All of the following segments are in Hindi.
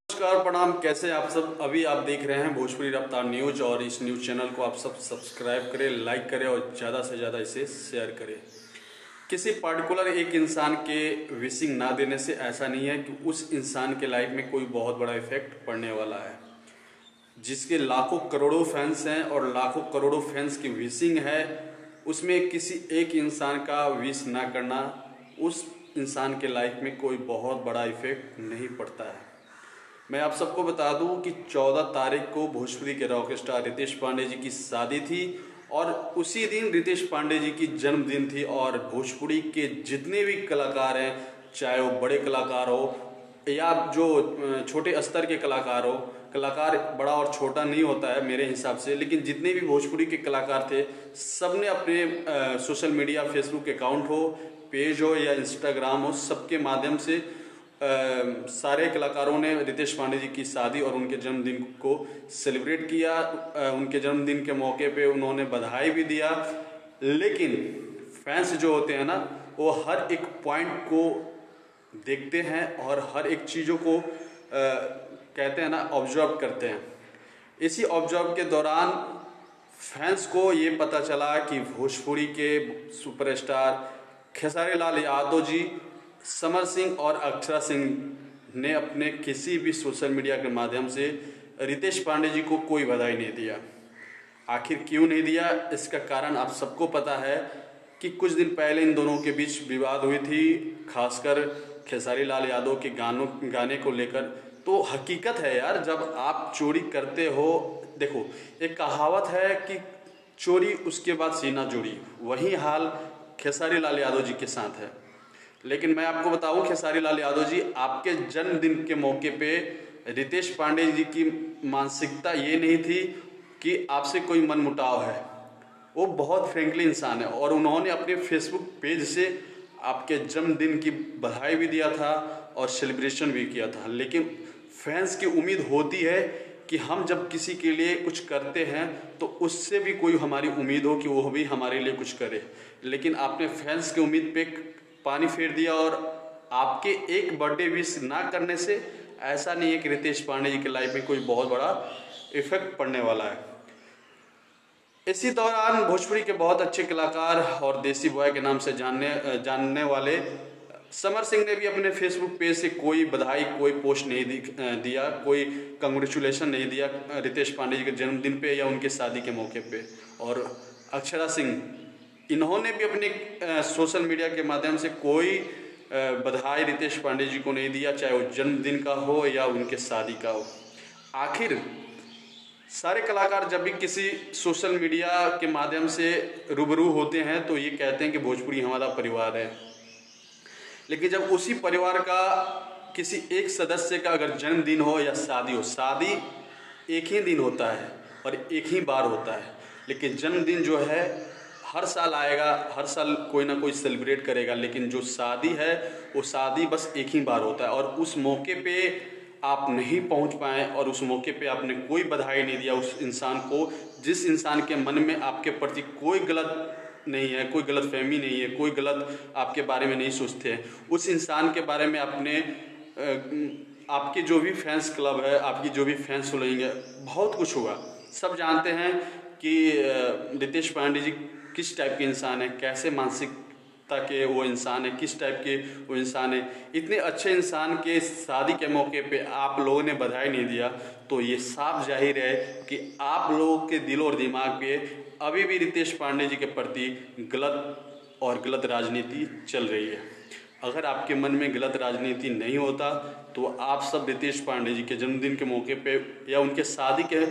नमस्कार, प्रणाम। कैसे आप सब? अभी आप देख रहे हैं भोजपुरी रफ्तार न्यूज और इस न्यूज चैनल को आप सब सब्सक्राइब करें, लाइक करें और ज़्यादा से ज़्यादा इसे शेयर करें। किसी पर्टिकुलर एक इंसान के विशिंग ना देने से ऐसा नहीं है कि उस इंसान के लाइफ में कोई बहुत बड़ा इफेक्ट पड़ने वाला है। जिसके लाखों करोड़ों फैंस हैं और लाखों करोड़ों फैंस की विशिंग है, उसमें किसी एक इंसान का विश ना करना उस इंसान के लाइफ में कोई बहुत बड़ा इफेक्ट नहीं पड़ता है। मैं आप सबको बता दूं कि 14 तारीख को भोजपुरी के रॉक स्टार रितेश पांडे जी की शादी थी और उसी दिन रितेश पांडे जी की जन्मदिन थी। और भोजपुरी के जितने भी कलाकार हैं, चाहे वो बड़े कलाकार हो या जो छोटे स्तर के कलाकार हो, कलाकार बड़ा और छोटा नहीं होता है मेरे हिसाब से, लेकिन जितने भी भोजपुरी के कलाकार थे सब ने अपने सोशल मीडिया, फेसबुक अकाउंट हो, पेज हो या इंस्टाग्राम हो, सबके माध्यम से सारे कलाकारों ने रितेश पांडे जी की शादी और उनके जन्मदिन को सेलिब्रेट किया। उनके जन्मदिन के मौके पे उन्होंने बधाई भी दिया। लेकिन फैंस जो होते हैं ना, वो हर एक पॉइंट को देखते हैं और हर एक चीज़ों को कहते हैं ना, ऑब्जर्व करते हैं। इसी ऑब्जर्व के दौरान फैंस को ये पता चला कि भोजपुरी के सुपरस्टार खेसारी लाल यादव जी, समर सिंह और अक्षरा सिंह ने अपने किसी भी सोशल मीडिया के माध्यम से रितेश पांडे जी को कोई बधाई नहीं दिया। आखिर क्यों नहीं दिया, इसका कारण आप सबको पता है कि कुछ दिन पहले इन दोनों के बीच विवाद हुई थी, खासकर खेसारी लाल यादव के गाने को लेकर। तो हकीकत है यार, जब आप चोरी करते हो, देखो एक कहावत है कि चोरी उसके बाद सीना जोड़ी, वही हाल खेसारी लाल यादव जी के साथ है। लेकिन मैं आपको बताऊं, खेसारी लाल यादव जी, आपके जन्मदिन के मौके पे रितेश पांडे जी की मानसिकता ये नहीं थी कि आपसे कोई मनमुटाव है। वो बहुत फ्रेंकली इंसान है और उन्होंने अपने फेसबुक पेज से आपके जन्मदिन की बधाई भी दिया था और सेलिब्रेशन भी किया था। लेकिन फैंस की उम्मीद होती है कि हम जब किसी के लिए कुछ करते हैं तो उससे भी कोई हमारी उम्मीद हो कि वो भी हमारे लिए कुछ करे। लेकिन आपने फैंस की उम्मीद पे पानी फेर दिया और आपके एक बर्थडे विश ना करने से ऐसा नहीं है कि रितेश पांडे जी के लाइफ में कोई बहुत बड़ा इफेक्ट पड़ने वाला है। इसी दौरान भोजपुरी के बहुत अच्छे कलाकार और देसी बॉय के नाम से जानने वाले समर सिंह ने भी अपने फेसबुक पेज से कोई बधाई, कोई पोस्ट नहीं दिया, कोई कंग्रेचुलेशन नहीं दिया रितेश पांडे जी के जन्मदिन पे या उनके शादी के मौके पे। और अक्षरा सिंह, इन्होंने भी अपने सोशल मीडिया के माध्यम से कोई बधाई रितेश पांडे जी को नहीं दिया, चाहे वो जन्मदिन का हो या उनके शादी का हो। आखिर सारे कलाकार जब भी किसी सोशल मीडिया के माध्यम से रूबरू होते हैं तो ये कहते हैं कि भोजपुरी हमारा परिवार है। लेकिन जब उसी परिवार का किसी एक सदस्य का अगर जन्मदिन हो या शादी हो, शादी एक ही दिन होता है और एक ही बार होता है, लेकिन जन्मदिन जो है हर साल आएगा, हर साल कोई ना कोई सेलिब्रेट करेगा। लेकिन जो शादी है वो शादी बस एक ही बार होता है और उस मौके पे आप नहीं पहुंच पाए और उस मौके पे आपने कोई बधाई नहीं दिया उस इंसान को, जिस इंसान के मन में आपके प्रति कोई गलत नहीं है, कोई गलत फहमी नहीं है, कोई गलत आपके बारे में नहीं सोचते हैं। उस इंसान के बारे में आपने आपके जो भी फैंस क्लब है, आपकी जो भी फैंस फॉलोइंग है, बहुत कुछ हुआ। सब जानते हैं कि रितेश पांडे जी किस टाइप के इंसान है, कैसे मानसिकता के वो इंसान है, किस टाइप के वो इंसान है। इतने अच्छे इंसान के शादी के मौके पे आप लोगों ने बधाई नहीं दिया, तो ये साफ जाहिर है कि आप लोगों के दिल और दिमाग पे अभी भी रितेश पांडे जी के प्रति गलत राजनीति चल रही है। अगर आपके मन में गलत राजनीति नहीं होता तो आप सब रितेश पांडे जी के जन्मदिन के मौके पे या उनके शादी के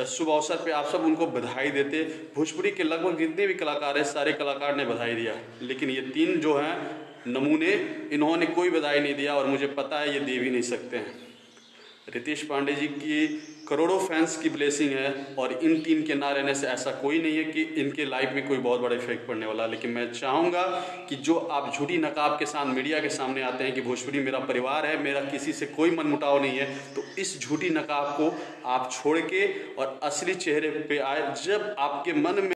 शुभ अवसर पे आप सब उनको बधाई देते। भोजपुरी के लगभग जितने भी कलाकार हैं, सारे कलाकार ने बधाई दिया, लेकिन ये तीन जो हैं नमूने, इन्होंने कोई बधाई नहीं दिया और मुझे पता है ये दे भी नहीं सकते हैं। रितेश पांडे जी की करोड़ों फैंस की ब्लेसिंग है और इन तीन के ना रहने से ऐसा कोई नहीं है कि इनके लाइफ में कोई बहुत बड़ा इफेक्ट पड़ने वाला। लेकिन मैं चाहूँगा कि जो आप झूठी नकाब के साथ मीडिया के सामने आते हैं कि भोजपुरी मेरा परिवार है, मेरा किसी से कोई मनमुटाव नहीं है, तो इस झूठी नकाब को आप छोड़ के और असली चेहरे पे आए। जब आपके मन में